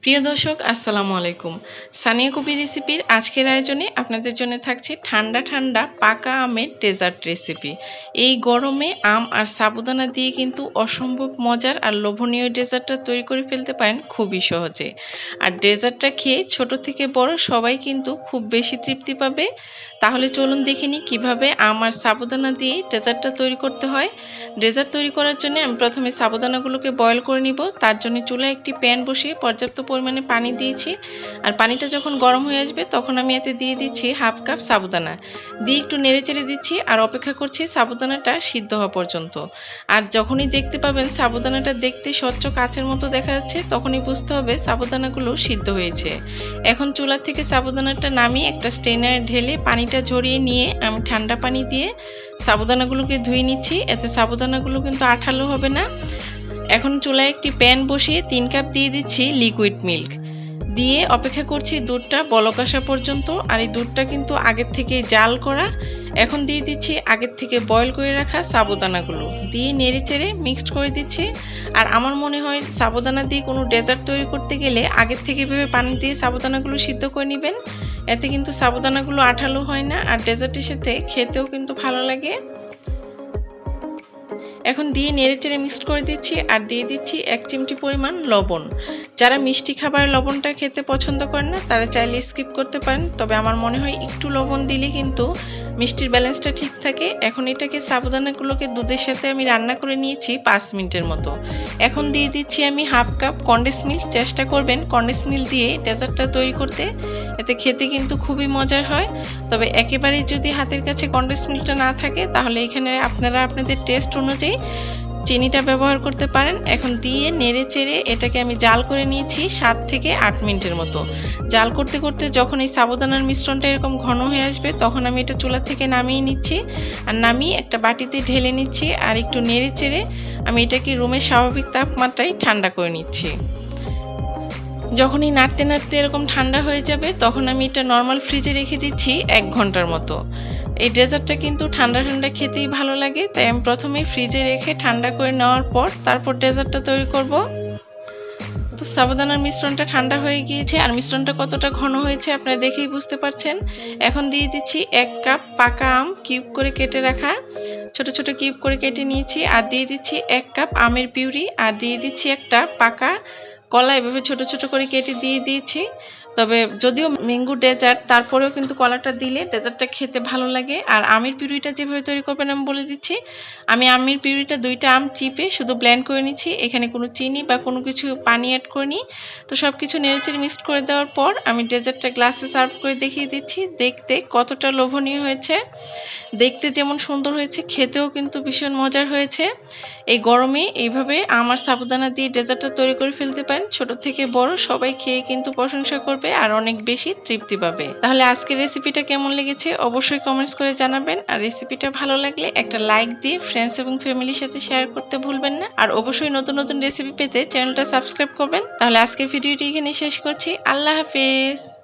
প্রিয় দর্শক আসসালামু আলাইকুম। সানিয়া কবির রেসিপির আজকের আয়োজনে আপনাদের জন্য থাকছে ঠান্ডা ঠান্ডা পাকা আমের ডেজার্ট রেসিপি। এই গরমে আম আর সাবুদানা দিয়ে কিন্তু অসম্ভব মজার আর লোভনীয় ডেজার্টটা তৈরি করে ফেলতে পারেন খুবই সহজে। আর ডেজার্টটা খেয়ে ছোট থেকে বড় সবাই কিন্তু খুব বেশি তৃপ্তি পাবে। তাহলে চলুন দেখে নিই কীভাবে আম আর সাবুদানা দিয়ে ডেজার্টটা তৈরি করতে হয়। ডেজার্ট তৈরি করার জন্য আমি প্রথমে সাবুদানাগুলোকে বয়েল করে নিব। তার জন্য চুলায় একটি প্যান বসিয়ে পর্যাপ্ত পরিমাণে পানি দিয়েছি। আর পানিটা যখন গরম হয়ে আসবে তখন আমি এতে দিয়ে দিচ্ছি হাফ কাপ সাবুদানা, দিয়ে একটু নেড়েচেড়ে দিচ্ছি আর অপেক্ষা করছি সাবুদানাটা সিদ্ধ হওয়া পর্যন্ত। আর যখনই দেখতে পাবেন সাবুদানাটা দেখতে স্বচ্ছ কাচের মতো দেখা যাচ্ছে, তখনই বুঝতে হবে সাবুদানাগুলো সিদ্ধ হয়েছে। এখন চুলা থেকে সাবুদানাটা নামিয়ে একটা স্ট্রেনারে ঢেলে পানিটা ঝরিয়ে নিয়ে আমি ঠান্ডা পানি দিয়ে সাবুদানাগুলোকে ধুয়ে নিচ্ছি। এতে সাবুদানাগুলো কিন্তু আঠালো হবে না। এখন চুলায় একটি প্যান বসিয়ে 3 কাপ দিয়ে দিচ্ছি লিকুইড মিল্ক, দিয়ে অপেক্ষা করছি দুধটা বলক আসা পর্যন্ত। আর এই দুধটা কিন্তু আগের থেকে জাল করা। এখন দিয়ে দিচ্ছি আগের থেকে বয়েল করে রাখা সাবুদানাগুলো, দিয়ে নেড়েচেড়ে মিক্সড করে দিচ্ছি। আর আমার মনে হয় সাবুদানা দিয়ে কোনো ডেজার্ট তৈরি করতে গেলে আগের থেকে ভেবে পানি দিয়ে সাবুদানাগুলো সিদ্ধ করে নেবেন। এতে কিন্তু সাবুদানাগুলো আঠালো হয় না আর ডেজার্টের সাথে খেতেও কিন্তু ভালো লাগে। এখন দিয়ে নেড়েচেড়ে মিক্সড করে দিচ্ছি আর দিয়ে দিচ্ছি 1 চিমটি পরিমাণ লবণ। যারা মিষ্টি খাবার লবণটা খেতে পছন্দ করেন না তারা চাইলে স্কিপ করতে পারেন, তবে আমার মনে হয় একটু লবণ দিলে কিন্তু মিষ্টির ব্যালেন্সটা ঠিক থাকে। এখন এটাকে সাবুদানাগুলোকে দুধের সাথে আমি রান্না করে নিয়েছি 5 মিনিটের মতো। এখন দিয়ে দিচ্ছি আমি হাফ কাপ কনডেন্স মিল্ক। চেষ্টা করবেন কনডেন্স মিল্ক দিয়ে ডেজার্টটা তৈরি করতে, এতে খেতে কিন্তু খুবই মজার হয়। তবে একেবারেই যদি হাতের কাছে কনডেন্স মিল্কটা না থাকে তাহলে এখানে আপনারা আপনাদের টেস্ট অনুযায়ী চিনিটা ব্যবহার করতে পারেন। এখন দিয়ে নেড়ে চেড়ে এটাকে আমি জাল করে নিয়েছি 7 থেকে 8 মিনিটের মতো। জাল করতে করতে যখন এই সাবুদানার মিশ্রণটা এরকম ঘন হয়ে আসবে তখন আমি এটা চুলা থেকে নামিয়ে নিচ্ছি। আর নামিয়ে একটা বাটিতে ঢেলে নিচ্ছি আর একটু নেড়ে চেড়ে আমি এটাকে রুমের স্বাভাবিক তাপমাত্রায় ঠান্ডা করে নিচ্ছি। যখনই নাড়তে নাড়তে এরকম ঠান্ডা হয়ে যাবে তখন আমি এটা নর্মাল ফ্রিজে রেখে দিচ্ছি 1 ঘন্টার মতো। এই ডেজার্টটা কিন্তু ঠান্ডা ঠান্ডা খেতেই ভালো লাগে, তাই আমি প্রথমে ফ্রিজে রেখে ঠান্ডা করে নেওয়ার পর তারপর ডেজার্টটা তৈরি করব। তো সাবুদানার মিশ্রণটা ঠান্ডা হয়ে গিয়েছে আর মিশ্রণটা কতটা ঘন হয়েছে আপনারা দেখেই বুঝতে পারছেন। এখন দিয়ে দিচ্ছি 1 কাপ পাকা আম কিউব করে কেটে রাখা, ছোট ছোট কিউব করে কেটে নিয়েছি। আর দিয়ে দিচ্ছি 1 কাপ আমের পিউরি, আর দিয়ে দিচ্ছি একটা পাকা কলা এভাবে ছোট ছোট করে কেটে দিয়ে দিয়েছি। তবে যদিও ম্যাঙ্গো ডেজার্ট তারপরেও কিন্তু কলাটা দিলে ডেজার্টটা খেতে ভালো লাগে। আর আমের পিউরিটা যেভাবে তৈরি করবেন আমি বলে দিচ্ছি। আমি আমের পিউরিটা 2টা আম চিপে শুধু ব্লেন্ড করে নিচ্ছি, এখানে কোনো চিনি বা কোনো কিছু পানি অ্যাড করিনি। তো সব কিছু নেড়েচেড়ে মিক্সড করে দেওয়ার পর আমি ডেজার্টটা গ্লাসে সার্ভ করে দেখিয়ে দিচ্ছি দেখতে কতটা লোভনীয় হয়েছে। দেখতে যেমন সুন্দর হয়েছে খেতেও কিন্তু ভীষণ মজার হয়েছে। এই গরমে এইভাবে আমার সাবুদানা দিয়ে ডেজার্টটা তৈরি করে ফেলতে পারেন, ছোট থেকে বড় সবাই খেয়ে কিন্তু প্রশংসা করবে আর অনেক বেশি তৃপ্তি পাবে। তাহলে আজকের রেসিপিটা কেমন লেগেছে অবশ্যই কমেন্টস করে জানাবেন। আর রেসিপিটা ভালো লাগলে একটা লাইক দিয়ে ফ্রেন্ডস এবং ফ্যামিলির সাথে শেয়ার করতে ভুলবেন না। আর অবশ্যই নতুন নতুন রেসিপি পেতে চ্যানেলটা সাবস্ক্রাইব করবেন। তাহলে আজকের ভিডিওটি এখানে শেষ করছি। আল্লাহ হাফেজ।